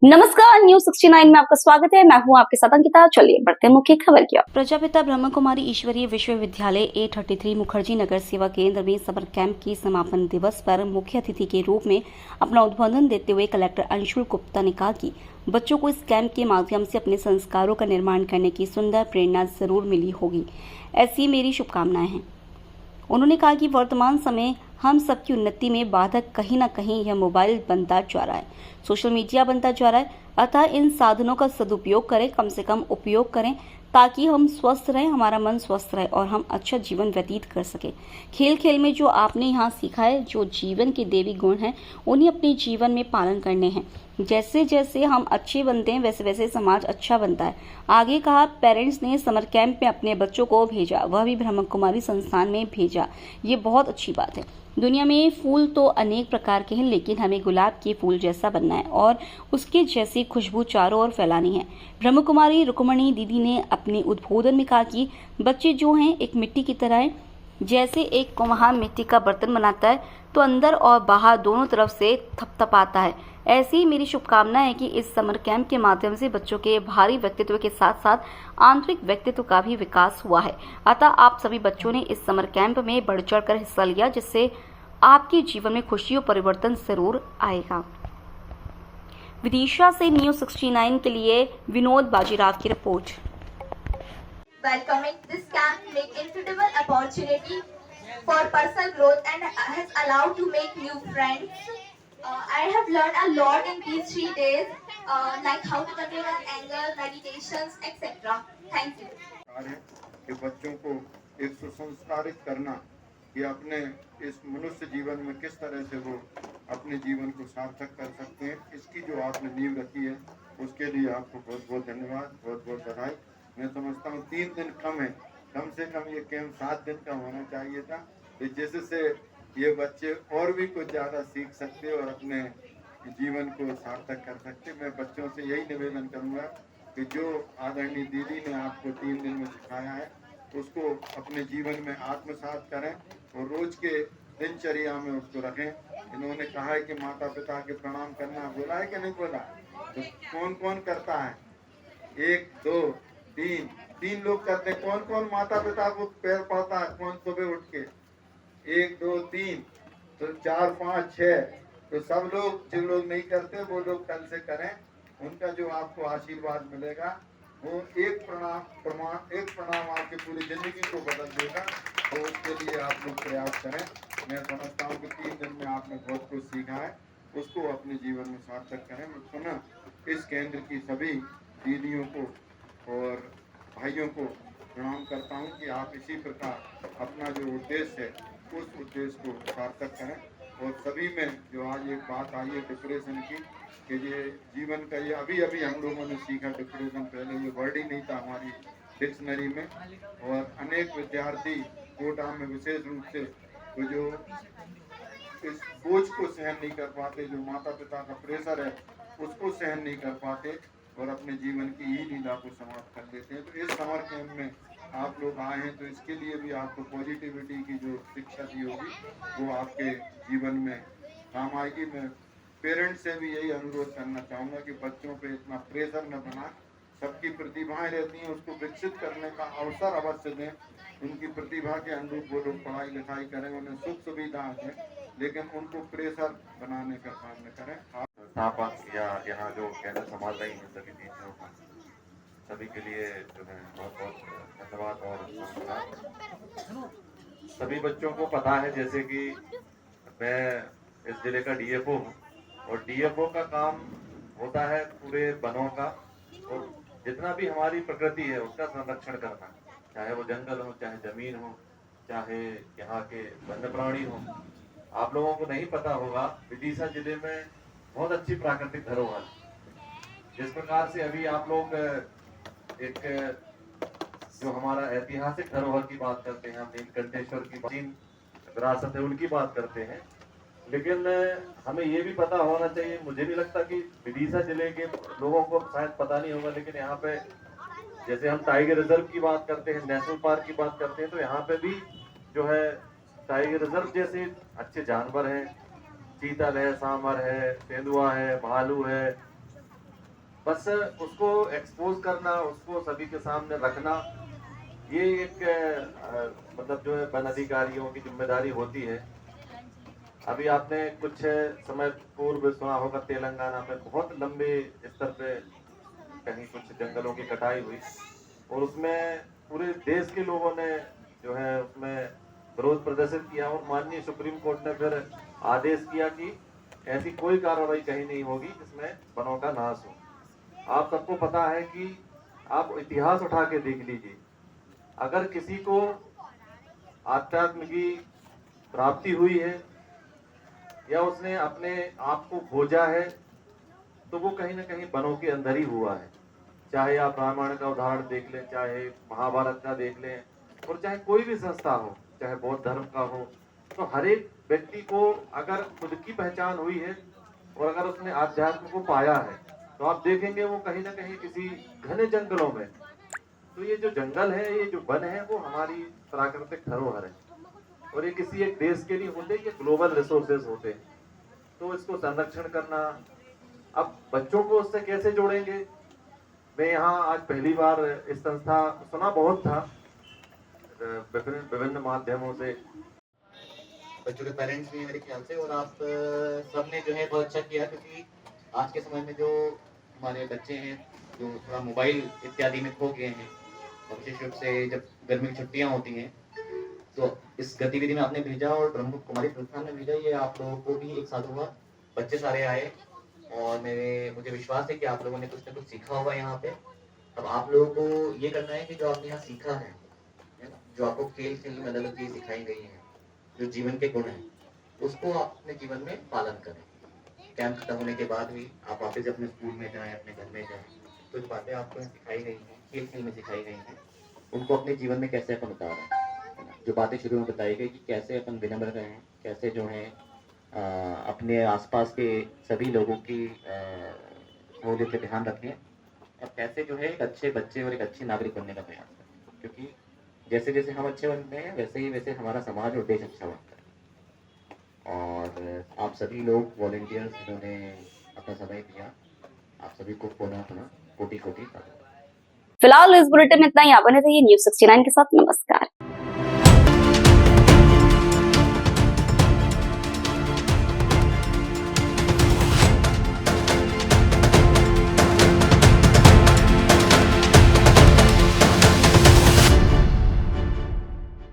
नमस्कार, न्यूज 69 में आपका स्वागत है। मैं हूं आपके साथ अंकिता। चलिए बढ़ते हैं मुख्य खबर की ओर। प्रजापिता ब्रह्म कुमारी ईश्वरीय विश्वविद्यालय A33 मुखर्जी नगर सेवा केंद्र में समर कैंप के समापन दिवस पर मुख्य अतिथि के रूप में अपना उद्बोधन देते हुए कलेक्टर अंशुल गुप्ता ने कहा कि बच्चों को इस कैंप के माध्यम से अपने संस्कारों का निर्माण करने की सुंदर प्रेरणा जरूर मिली होगी। ऐसी मेरी शुभकामनाएं हैं। उन्होंने कहा कि वर्तमान समय हम सबकी उन्नति में बाधक कहीं न कहीं यह मोबाइल बनता जा रहा है, सोशल मीडिया बनता जा रहा है। अतः इन साधनों का सदुपयोग करें, कम से कम उपयोग करें ताकि हम स्वस्थ रहें, हमारा मन स्वस्थ रहे और हम अच्छा जीवन व्यतीत कर सके। खेल खेल में जो आपने यहाँ सीखा है, जो जीवन के देवी गुण हैं, उन्हें अपने जीवन में पालन करने हैं। जैसे जैसे हम अच्छे बनते हैं वैसे वैसे समाज अच्छा बनता है। आगे कहा, पेरेंट्स ने समर कैंप में अपने बच्चों को भेजा, वह भी ब्रह्म कुमारी संस्थान में भेजा। ये बहुत अच्छी बात है। दुनिया में फूल तो अनेक प्रकार के हैं, लेकिन हमें गुलाब के फूल जैसा बनना है और उसके जैसी खुशबू चारों ओर फैलानी है। ब्रह्म कुमारी रुक्मणी दीदी ने अपने उद्बोधन में कहा कि बच्चे जो हैं एक मिट्टी की तरह हैं। जैसे एक कुम्हार मिट्टी का बर्तन बनाता है तो अंदर और बाहर दोनों तरफ से थपथपाता है। ऐसी ही मेरी शुभकामना है कि इस समर कैंप के माध्यम से बच्चों के बाहरी व्यक्तित्व के साथ साथ आंतरिक व्यक्तित्व का भी विकास हुआ है। अतः आप सभी बच्चों ने इस समर कैंप में बढ़ चढ़ कर हिस्सा लिया, जिससे आपके जीवन में खुशी और परिवर्तन जरूर आएगा। विदिशा से न्यूज 69 के लिए विनोद बाजीराव की report. Welcoming this camp make incredible opportunity for personal growth and has allowed to make new friends. I have learned a lot in these 3 days, like how to control our anger, meditations, etc. Thank you. कि बच्चों को एक सुसंस्कारित करना कि अपने इस मनुष्य जीवन में किस तरह से वो अपने जीवन को सार्थक कर सकते हैं, इसकी जो आपने नींव रखी है उसके लिए आपको बहुत बहुत धन्यवाद, बहुत बहुत बधाई। मैं समझता हूँ 3 दिन कम से कम ये कैंप 7 दिन का होना चाहिए था, जिससे ये बच्चे और भी कुछ ज़्यादा सीख सकते और अपने जीवन को सार्थक कर सकते। मैं बच्चों से यही निवेदन करूँगा कि जो आदरणीय दीदी ने आपको 3 दिन में सिखाया है उसको अपने जीवन में आत्मसात करें और रोज के दिनचर्या में उसको रखें। इन्होंने कहा है कि माता पिता के प्रणाम करना, बोला है कि नहीं बोला? तो कौन कौन करता है? 1 2 3 लोग करते हैं। कौन कौन माता पिता को पैर पड़ता है? कौन सुबह उठ के 1 2 3 तो 4 5 6 तो सब लोग, जो लोग नहीं करते वो लोग कल से करें। उनका जो आपको आशीर्वाद मिलेगा वो एक प्रणाम आपकी पूरी जिंदगी को बदल देगा। तो उसके लिए आप लोग प्रयास करें। मैं समझता हूँ कि 3 दिन में आपने बहुत कुछ सीखा है, उसको अपने जीवन में सार्थक करें। मैं पुनः इस केंद्र की सभी दीदियों को और भाइयों को प्रणाम करता हूँ कि आप इसी प्रकार अपना जो उद्देश्य है उस उद्देश्य को सार्थक करें। और सभी में जो आज एक बात आई है डिप्रेशन की, कि ये जीवन का ये अभी हम लोगों ने सीखा डिप्रेशन, पहले ये वर्ड ही नहीं था हमारी डिक्शनरी में। और अनेक विद्यार्थी कोटा में विशेष रूप से तो जो इस बोझ को सहन नहीं कर पाते, जो माता पिता का प्रेशर है उसको सहन नहीं कर पाते और अपने जीवन की ही लीला को समाप्त कर देते हैं। तो इस समर कैंप में आप लोग आए हैं तो इसके लिए भी आपको पॉजिटिविटी की जो शिक्षा दी होगी वो आपके जीवन में काम आएगी। मैं पेरेंट्स से भी यही अनुरोध करना चाहूँगा कि बच्चों पे इतना प्रेशर न बना, सबकी प्रतिभाएं रहती हैं उसको विकसित करने का अवसर अवश्य दें। उनकी प्रतिभा के अनुरूप वो लोग पढ़ाई लिखाई करें, उन्हें सुख सुविधा दें, लेकिन उनको प्रेशर बनाने का काम न करें। संस्थापक या यहाँ जो केंद्र संभाल रही हैं सभी दीदियों का, सभी के लिए जो है बहुत बहुत धन्यवाद और धन्यवाद। सभी बच्चों को पता है, जैसे कि मैं इस जिले का डीएफओ हूँ और डीएफओ का काम होता है पूरे वनों का और जितना भी हमारी प्रकृति है उसका संरक्षण करना, चाहे वो जंगल हो, चाहे जमीन हो, चाहे यहाँ के वन्य प्राणी हो। आप लोगों को नहीं पता होगा, विदिशा जिले में बहुत अच्छी प्राकृतिक धरोहर, जिस प्रकार से अभी आप लोग एक जो हमारा ऐतिहासिक धरोहर की बात करते हैं, हम नीलकंठेश्वर की विरासत है उनकी बात करते हैं, लेकिन हमें ये भी पता होना चाहिए। मुझे भी लगता कि विदिशा जिले के लोगों को शायद पता नहीं होगा, लेकिन यहाँ पे जैसे हम टाइगर रिजर्व की बात करते हैं, नेशनल पार्क की बात करते हैं, तो यहाँ पे भी जो है टाइगर रिजर्व जैसे अच्छे जानवर हैं, चीतल है, सांभर है, तेंदुआ है, भालू है, बस उसको एक्सपोज करना, उसको सभी के सामने रखना, ये एक मतलब जो है वन अधिकारियों की जिम्मेदारी होती है। अभी आपने कुछ समय पूर्व सुना होगा तेलंगाना में बहुत लंबे स्तर पे कहीं कुछ जंगलों की कटाई हुई और उसमें पूरे देश के लोगों ने जो है उसमें विरोध प्रदर्शित किया और माननीय सुप्रीम कोर्ट ने फिर आदेश किया कि ऐसी कोई कार्रवाई कहीं नहीं होगी जिसमें वनों का नाश हो। आप सबको पता है कि आप इतिहास उठा के देख लीजिए, अगर किसी को आध्यात्म की प्राप्ति हुई है या उसने अपने आप को खोजा है तो वो कहीं ना कहीं वनों के अंदर ही हुआ है। चाहे आप रामायण का उदाहरण देख लें, चाहे महाभारत का देख लें, और चाहे कोई भी संस्था हो, चाहे बौद्ध धर्म का हो, तो हर एक व्यक्ति को अगर खुद की पहचान हुई है और अगर उसने आध्यात्म को पाया है तो आप देखेंगे वो कहीं ना कहीं किसी घने जंगलों में, तो ये जो जंगल है, ये जो वन है, वो हमारी प्राकृतिक धरोहर है और ये किसी एक देश के लिए होते, ये ग्लोबल रिसोर्सेज होते हैं। तो इसको संरक्षण करना, अब बच्चों को उससे कैसे जोड़ेंगे। मैं यहाँ आज पहली बार इस संस्था सुना बहुत था विभिन्न माध्यमों से। बच्चों के पेरेंट्स भी मेरे ख्याल से, और आप सबने जो है बहुत अच्छा किया, क्योंकि आज के समय में जो हमारे बच्चे हैं जो थोड़ा मोबाइल इत्यादि में खो गए हैं, और विशेष रूप से जब गर्मी की छुट्टियां होती हैं तो इस गतिविधि में आपने भेजा और ब्रह्म कुमारी संस्थान ने भेजा, ये आप लोगों को भी एक साथ हुआ। बच्चे सारे आए और मुझे विश्वास है कि आप लोगों ने कुछ ना कुछ सीखा होगा यहाँ पे। अब आप लोगों को ये करना है कि जो आपने यहाँ सीखा है ना, जो आपको खेल खेल में अलग अलग चीज़ सिखाई गई है, जो जीवन के गुण हैं, उसको आप अपने जीवन में पालन करें। कैंप खत्म होने के बाद भी आप वापस अपने स्कूल में जाएं, अपने घर में जाएं, कुछ बातें आपको सिखाई गई हैं, खेल खेल में सिखाई गई हैं, उनको अपने जीवन में कैसे अपन उतारें, है ना। जो बातें शुरू में बताई गई कि कैसे अपन विनम्र रहें, कैसे जो है अपने आसपास के सभी लोगों की सहूलियत पे ध्यान रखें, और कैसे जो है एक अच्छे बच्चे और एक अच्छे नागरिक बनने का प्रयास करें, क्योंकि जैसे जैसे हम अच्छे बनते हैं वैसे हमारा समाज और देश अच्छा बनता है। और आप सभी लोग वॉलंटियर्स जिन्होंने अपना समय दिया, आप सभी को पुनः कोटि कोटि धन्यवाद। फिलहाल इस बुलेटिन में इतना ही। आप बने रहिए न्यूज़ 69 के साथ। नमस्कार।